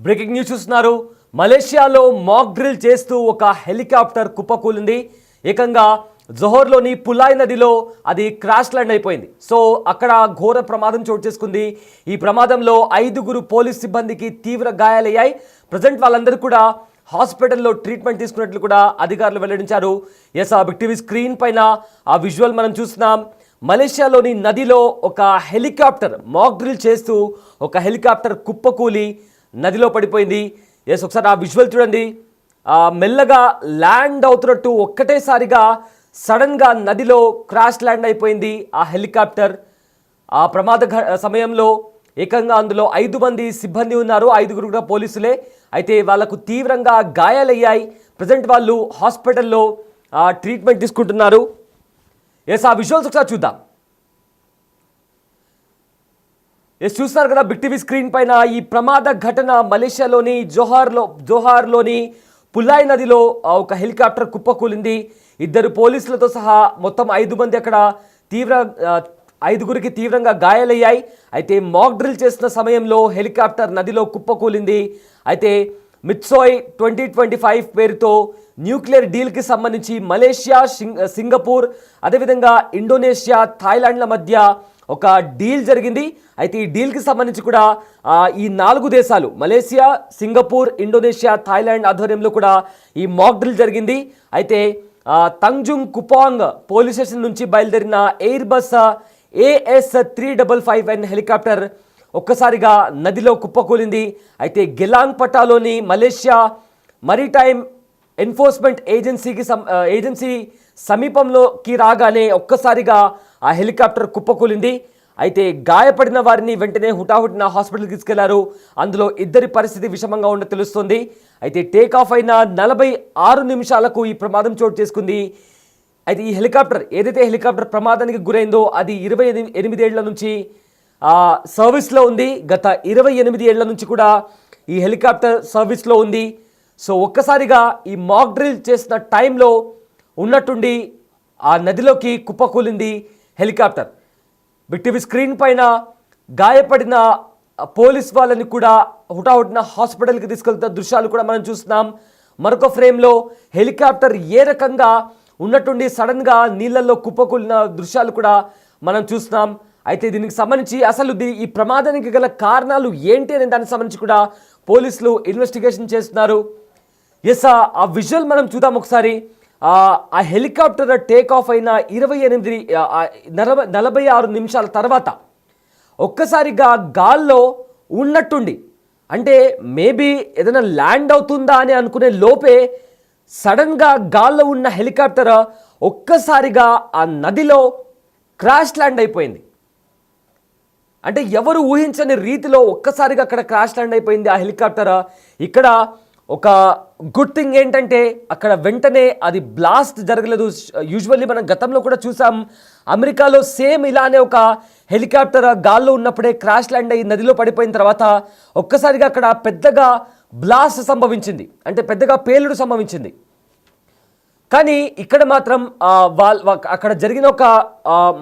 Breaking news చూస్తున్నారు. మలేషియాలో mock drill చేస్తూ ఒక హెలికాప్టర్ కుప్పకూలింది. ఏకంగా జోహర్లోని పులాయ్ నదిలో అది క్రాష్ ల్యాండ్ అయిపోయింది. సో అక్కడ ఘోర ప్రమాదం చోటు చేసుకుంది. ఈ ప్రమాదంలో 5 పోలీస్ సిబ్బందికి తీవ్ర గాయాలయ్యాయి. ప్రజెంట్ వాళ్ళందరూ కూడా హాస్పిటల్లో ట్రీట్మెంట్ తీసుకున్నట్లు కూడా అధికారులు వెల్లడించారు. ఎస్, ఆ బిగ్ టీవీ స్క్రీన్ పైన ఆ విజువల్ మనం చూస్తున్నాం. మలేషియాలోని నదిలో ఒక హెలికాప్టర్ మాక్ డ్రిల్ చేస్తూ ఒక హెలికాప్టర్ కుప్పకూలి నదిలో పడిపోయింది. ఎస్, ఒకసారి ఆ విజువల్ చూడండి. మెల్లగా ల్యాండ్ అవుతున్నట్టు ఒక్కటేసారిగా సడన్గా నదిలో క్రాష్ ల్యాండ్ అయిపోయింది ఆ హెలికాప్టర్. ఆ ప్రమాద సమయంలో ఏకంగా అందులో 5 మంది సిబ్బంది ఉన్నారు. 5 కూడా పోలీసులే. అయితే వాళ్లకు తీవ్రంగా గాయాలయ్యాయి. ప్రజెంట్ వాళ్ళు హాస్పిటల్లో ట్రీట్మెంట్ తీసుకుంటున్నారు. ఎస్, ఆ విజువల్స్ ఒకసారి చూద్దాం. ఎస్, చూస్తున్నారు కదా బిగ్ టీవీ స్క్రీన్ పైన ఈ ప్రమాద ఘటన మలేషియాలోని జోహార్లోని పులాయ్ నదిలో ఒక హెలికాప్టర్ కుప్పకూలింది. 2 పోలీసులతో సహా మొత్తం 5 మంది అక్కడ 5గురికి తీవ్రంగా గాయాలయ్యాయి. అయితే మాక్ డ్రిల్ చేస్తున్న సమయంలో హెలికాప్టర్ నదిలో కుప్పకూలింది. అయితే మిత్సోయ్ 2025 పేరుతో న్యూక్లియర్ డీల్కి సంబంధించి మలేషియా, సింగపూర్, అదేవిధంగా ఇండోనేషియా, థాయిలాండ్ల మధ్య ఒక డీల్ జరిగింది. అయితే ఈ డీల్కి సంబంధించి కూడా ఈ 4 దేశాలు మలేషియా, సింగపూర్, ఇండోనేషియా, థాయిలాండ్ ఆధ్వర్యంలో కూడా ఈ మాక్ డ్రిల్ జరిగింది. అయితే తంగ్జుంగ్ కుపాంగ్ పోలీస్ స్టేషన్ నుంచి బయలుదేరిన ఎయిర్ బస్ AS355N హెలికాప్టర్ ఒక్కసారిగా నదిలో కుప్పకూలింది. అయితే గెలాంగ్ పటాలోని మలేషియా మరిటైమ్ ఎన్ఫోర్స్మెంట్ ఏజెన్సీ సమీపంలోకి రాగానే ఒక్కసారిగా ఆ హెలికాప్టర్ కుప్పకూలింది. అయితే గాయపడిన వారిని వెంటనే హుటాహుటిన హాస్పిటల్కి తీసుకెళ్లారు. అందులో 2 పరిస్థితి విషమంగా ఉన్నట్టు తెలుస్తోంది. అయితే టేక్ ఆఫ్ అయిన 46 నిమిషాలకు ఈ ప్రమాదం చోటు చేసుకుంది. అయితే ఈ హెలికాప్టర్ ఏదైతే హెలికాప్టర్ ప్రమాదానికి గురైందో అది 28 ఏళ్ల నుంచి సర్వీస్లో ఉంది. గత 28 ఏళ్ల నుంచి కూడా ఈ హెలికాప్టర్ సర్వీస్లో ఉంది. సో ఒక్కసారిగా ఈ మాక్ డ్రిల్ చేసిన టైంలో ఉన్నట్టుండి ఆ నదిలోకి కుప్పకూలింది హెలికాప్టర్. బిగ్ టీవీ స్క్రీన్ పైన గాయపడిన పోలీస్ వాళ్ళని కూడా హుటాహుటిన హాస్పిటల్కి తీసుకెళ్తున్న దృశ్యాలు కూడా మనం చూస్తున్నాం. మరొక ఫ్రేమ్లో హెలికాప్టర్ ఏ రకంగా ఉన్నట్టుండి సడన్గా నీళ్ళల్లో కుప్పకూలిన దృశ్యాలు కూడా మనం చూస్తున్నాం. అయితే దీనికి సంబంధించి అసలు ఈ ప్రమాదానికి గల కారణాలు ఏంటి అనే దానికి సంబంధించి కూడా పోలీసులు ఇన్వెస్టిగేషన్ చేస్తున్నారు. ఎస్, ఆ విజువల్ మనం చూద్దాం ఒకసారి. ఆ హెలికాప్టర్ టేక్ ఆఫ్ అయిన 46 నిమిషాల తర్వాత ఒక్కసారిగా గాల్లో ఉన్నట్టుండి, అంటే మేబీ ఏదైనా ల్యాండ్ అవుతుందా అని అనుకునే లోపే సడన్గా గాల్లో ఉన్న హెలికాప్టర్ ఒక్కసారిగా ఆ నదిలో క్రాష్ ల్యాండ్ అయిపోయింది. అంటే ఎవరు ఊహించని రీతిలో ఒక్కసారిగా అక్కడ క్రాష్ ల్యాండ్ అయిపోయింది ఆ హెలికాప్టర్. ఇక్కడ ఒక గుడ్ థింగ్ ఏంటంటే అక్కడ వెంటనే అది బ్లాస్ట్ జరగలేదు. యూజువల్లీ మనం గతంలో కూడా చూసాం, అమెరికాలో సేమ్ ఇలానే ఒక హెలికాప్టర్ గాల్లో ఉన్నప్పుడే క్రాష్ ల్యాండ్ అయ్యి నదిలో పడిపోయిన తర్వాత ఒక్కసారిగా అక్కడ పెద్దగా బ్లాస్ట్ సంభవించింది, అంటే పెద్దగా పేలుడు సంభవించింది. కానీ ఇక్కడ మాత్రం అక్కడ జరిగిన ఒక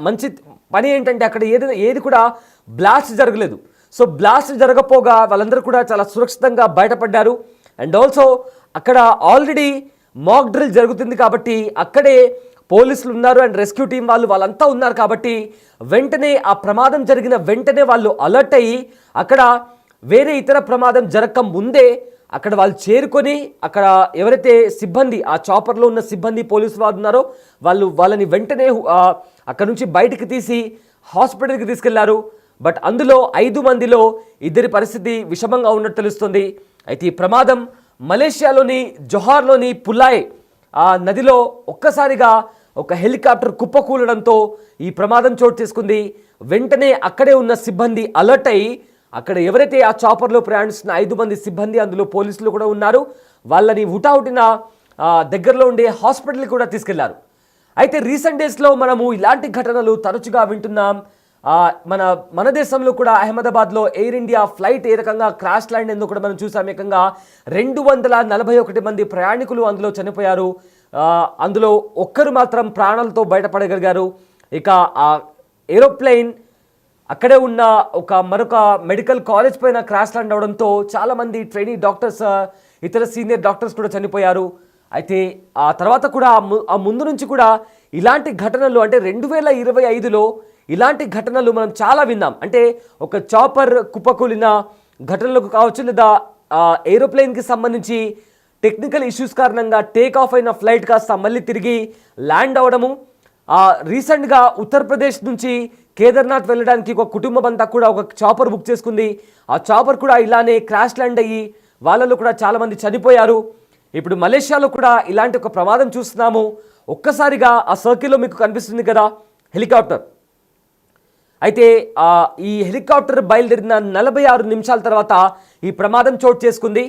మంచి పని ఏంటంటే అక్కడ ఏది కూడా బ్లాస్ట్ జరగలేదు. సో బ్లాస్ట్ జరగపోగా వాళ్ళందరూ కూడా చాలా సురక్షితంగా బయటపడ్డారు. అండ్ ఆల్సో అక్కడ ఆల్రెడీ మాక్ డ్రిల్ జరుగుతుంది కాబట్టి అక్కడే పోలీసులు ఉన్నారు అండ్ రెస్క్యూ టీం వాళ్ళంతా ఉన్నారు కాబట్టి వెంటనే ఆ ప్రమాదం జరిగిన వెంటనే వాళ్ళు అలర్ట్ అయ్యి అక్కడ వేరే ఇతర ప్రమాదం జరగక ముందే అక్కడ వాళ్ళు చేరుకొని అక్కడ ఎవరైతే సిబ్బంది ఆ చాపర్లో ఉన్న సిబ్బంది పోలీసు వాళ్ళు ఉన్నారో వాళ్ళని వెంటనే అక్కడ నుంచి బయటికి తీసి హాస్పిటల్కి తీసుకెళ్లారు. బట్ అందులో 5 మందిలో 2 పరిస్థితి విషమంగా ఉన్నట్టు తెలుస్తుంది. అయితే ఈ ప్రమాదం మలేషియాలోని జోహార్లోని పులాయ్ నదిలో ఒక్కసారిగా ఒక హెలికాప్టర్ కుప్పకూలడంతో ఈ ప్రమాదం చోటు చేసుకుంది. వెంటనే అక్కడే ఉన్న సిబ్బంది అలర్ట్ అయ్యి అక్కడ ఎవరైతే ఆ చాపర్లో ప్రయాణిస్తున్న 5 మంది సిబ్బంది అందులో పోలీసులు కూడా ఉన్నారు, వాళ్ళని హుటాహుటిన దగ్గరలో ఉండే హాస్పిటల్కి కూడా తీసుకెళ్లారు. అయితే రీసెంట్ డేస్లో మనము ఇలాంటి ఘటనలు తరచుగా వింటున్నాం. మన దేశంలో కూడా అహ్మదాబాద్లో ఎయిర్ ఇండియా ఫ్లైట్ ఏ రకంగా క్రాష్ ల్యాండ్ ఎందుకు కూడా మనం చూసాం. ఏకంగా 241 మంది ప్రయాణికులు అందులో చనిపోయారు. అందులో ఒక్కరు మాత్రం ప్రాణాలతో బయటపడగలిగారు. ఇక ఆ ఏరోప్లేన్ అక్కడే ఉన్న మరొక మెడికల్ కాలేజ్ పైన క్రాష్ ల్యాండ్ అవడంతో చాలామంది ట్రైనీ డాక్టర్స్, ఇతర సీనియర్ డాక్టర్స్ కూడా చనిపోయారు. అయితే ఆ తర్వాత కూడా ఆ ముందు నుంచి కూడా ఇలాంటి ఘటనలు, అంటే 2025లో ఇలాంటి ఘటనలు మనం చాలా విన్నాం. అంటే ఒక చాపర్ కుప్పకూలిన ఘటనలకు కావచ్చు, లేదా ఏరోప్లేన్కి సంబంధించి టెక్నికల్ ఇష్యూస్ కారణంగా టేక్ ఆఫ్ అయిన ఫ్లైట్ కాస్త మళ్ళీ తిరిగి ల్యాండ్ అవడము. రీసెంట్గా ఉత్తరప్రదేశ్ నుంచి కేదార్నాథ్ వెళ్ళడానికి ఒక కుటుంబం అంతా కూడా ఒక చాపర్ బుక్ చేసుకుంది. ఆ చాపర్ కూడా ఇలానే క్రాష్ ల్యాండ్ అయ్యి వాళ్ళలో కూడా చాలామంది చనిపోయారు. ఇప్పుడు మలేషియాలో కూడా ఇలాంటి ఒక ప్రమాదం చూస్తున్నాము. ఒక్కసారిగా ఆ సర్కిల్లో మీకు కనిపిస్తుంది కదా హెలికాప్టర్. అయితే ఈ హెలికాప్టర్ బయలుదేరిన 46 నిమిషాల తర్వాత ఈ ప్రమాదం చోటు చేసుకుంది.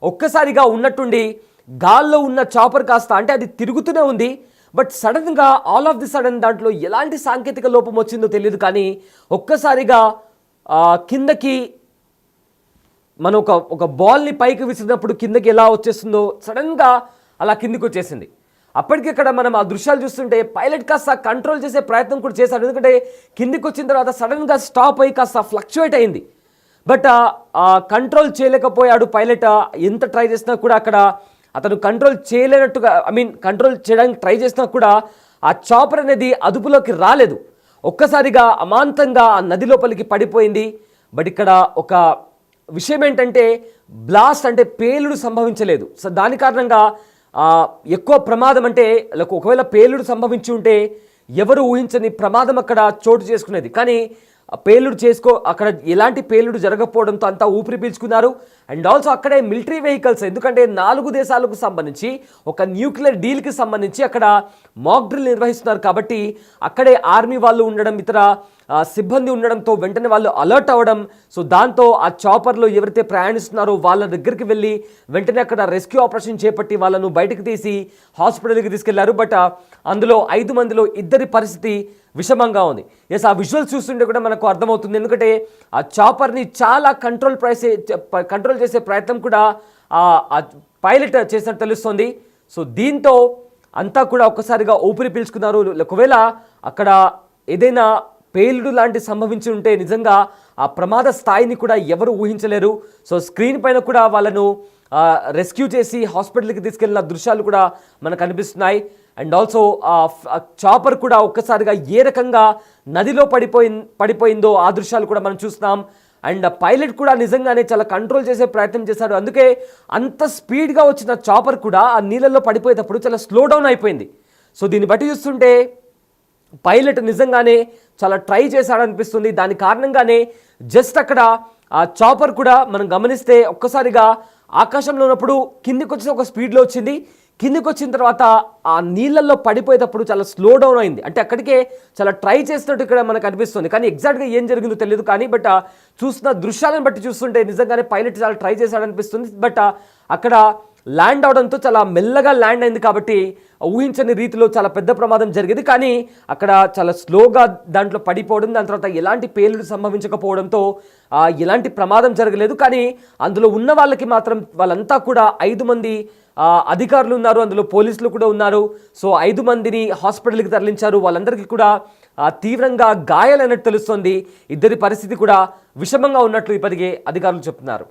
ఒక్కసారిగా ఉన్నట్టుండి గాల్లో ఉన్న చాపర్ కాస్త, అంటే అది తిరుగుతూనే ఉంది, బట్ సడన్గా ఆల్ ఆఫ్ ది సడన్ దాంట్లో ఎలాంటి సాంకేతిక లోపం వచ్చిందో తెలియదు, కానీ ఒక్కసారిగా కిందకి మనం ఒక బాల్ని పైకి విసిరినప్పుడు కిందకి ఎలా వచ్చేస్తుందో సడన్గా అలా కిందికి వచ్చేసింది. అప్పటికిక్కడ మనం ఆ దృశ్యాలు చూస్తుంటే పైలట్ కాస్త కంట్రోల్ చేసే ప్రయత్నం కూడా చేశాడు. ఎందుకంటే కిందికి వచ్చిన తర్వాత సడన్గా స్టాప్ అయ్యి కాస్త ఫ్లక్చువేట్ అయింది. బట్ కంట్రోల్ చేయలేకపోయాడు పైలట్. ఎంత ట్రై చేసినా కూడా అక్కడ అతను కంట్రోల్ చేయలేనట్టుగా, కంట్రోల్ చేయడానికి ట్రై చేసినా కూడా ఆ చాపర్ అనేది అదుపులోకి రాలేదు. ఒక్కసారిగా అమాంతంగా ఆ నది లోపలికి పడిపోయింది. బట్ ఇక్కడ ఒక విషయం ఏంటంటే బ్లాస్ట్, అంటే పేలుడు సంభవించలేదు. సో దాని కారణంగా ఎక్కువ ప్రమాదం, అంటే ఒకవేళ పేలుడు సంభవించి ఉంటే ఎవరు ఊహించని ప్రమాదం అక్కడ చోటు చేసుకునేది. కానీ అక్కడ ఎలాంటి పేలుడు జరగకపోవడంతో అంతా ఊపిరి పీల్చుకున్నారు. అండ్ ఆల్సో అక్కడే మిలిటరీ వెహికల్స్, ఎందుకంటే 4 దేశాలకు సంబంధించి ఒక న్యూక్లియర్ డీల్కి సంబంధించి అక్కడ మాక్ డ్రిల్ నిర్వహిస్తున్నారు. కాబట్టి అక్కడే ఆర్మీ వాళ్ళు ఉండడం, ఇతర సిబ్బంది ఉండడంతో వెంటనే వాళ్ళు అలర్ట్ అవ్వడం. సో దాంతో ఆ చాపర్లో ఎవరైతే ప్రయాణిస్తున్నారో వాళ్ళ దగ్గరికి వెళ్ళి వెంటనే అక్కడ రెస్క్యూ ఆపరేషన్ చేపట్టి వాళ్ళను బయటకు తీసి హాస్పిటల్కి తీసుకెళ్లారు. బట్ అందులో 5 మందిలో 2 పరిస్థితి విషమంగా ఉంది. ఎస్, ఆ విజువల్స్ చూస్తుంటే కూడా మనకు అర్థమవుతుంది. ఎందుకంటే ఆ చాపర్ని చాలా కంట్రోల్ చేసే ప్రయత్నం కూడా ఆ పైలట్ చేసినట్టు తెలుస్తుంది. సో దీంతో అంతా కూడా ఒక్కసారిగా ఊపిరి పీల్చుకున్నారు. ఒకవేళ అక్కడ ఏదైనా పేలుడు లాంటి సంభవించి ఉంటే నిజంగా ఆ ప్రమాద స్థాయిని కూడా ఎవరు ఊహించలేరు. సో స్క్రీన్ పైన కూడా వాళ్ళను రెస్క్యూ చేసి హాస్పిటల్కి తీసుకెళ్లిన దృశ్యాలు కూడా మనకు కనిపిస్తున్నాయి. అండ్ ఆల్సో చాపర్ కూడా ఒక్కసారిగా ఏ రకంగా నదిలో పడిపోయిందో ఆ దృశ్యాలు కూడా మనం చూస్తున్నాం. అండ్ పైలట్ కూడా నిజంగానే చాలా కంట్రోల్ చేసే ప్రయత్నం చేశాడు. అందుకే అంత స్పీడ్గా వచ్చిన చాపర్ కూడా ఆ నీళ్ళల్లో పడిపోయేటప్పుడు చాలా స్లో డౌన్ అయిపోయింది. సో దీన్ని బట్టి చూస్తుంటే పైలట్ నిజంగానే చాలా ట్రై చేశాడనిపిస్తుంది. దాని కారణంగానే జస్ట్ అక్కడ ఆ చాపర్ కూడా మనం గమనిస్తే ఒక్కసారిగా ఆకాశంలో ఉన్నప్పుడు కిందికి వచ్చి ఒక స్పీడ్లో వచ్చింది. కిందికి వచ్చిన తర్వాత ఆ నీళ్ళల్లో పడిపోయేటప్పుడు చాలా స్లో డౌన్ అయింది. అంటే అక్కడికే చాలా ట్రై చేసినట్టు ఇక్కడ మనకు అనిపిస్తుంది. కానీ ఎగ్జాక్ట్గా ఏం జరిగిందో తెలియదు. కానీ బట్ చూస్తున్న దృశ్యాలను బట్టి చూస్తుంటే నిజంగానే పైలట్ చాలా ట్రై చేశాడనిపిస్తుంది. బట్ అక్కడ ల్యాండ్ అవడంతో చాలా మెల్లగా ల్యాండ్ అయింది. కాబట్టి ఊహించని రీతిలో చాలా పెద్ద ప్రమాదం జరిగేది. కానీ అక్కడ చాలా స్లోగా దాంట్లో పడిపోవడం, దాని తర్వాత ఎలాంటి పేలుడు సంభవించకపోవడంతో ఎలాంటి ప్రమాదం జరగలేదు. కానీ అందులో ఉన్న వాళ్ళకి మాత్రం వాళ్ళంతా కూడా 5 మంది అధికారులు ఉన్నారు, అందులో పోలీసులు కూడా ఉన్నారు. సో 5 మందిని హాస్పిటల్కి తరలించారు. వాళ్ళందరికీ కూడా తీవ్రంగా గాయాలైనట్టు తెలుస్తోంది. 2 పరిస్థితి కూడా విషమంగా ఉన్నట్లు ఇప్పటికే అధికారులు చెప్తున్నారు.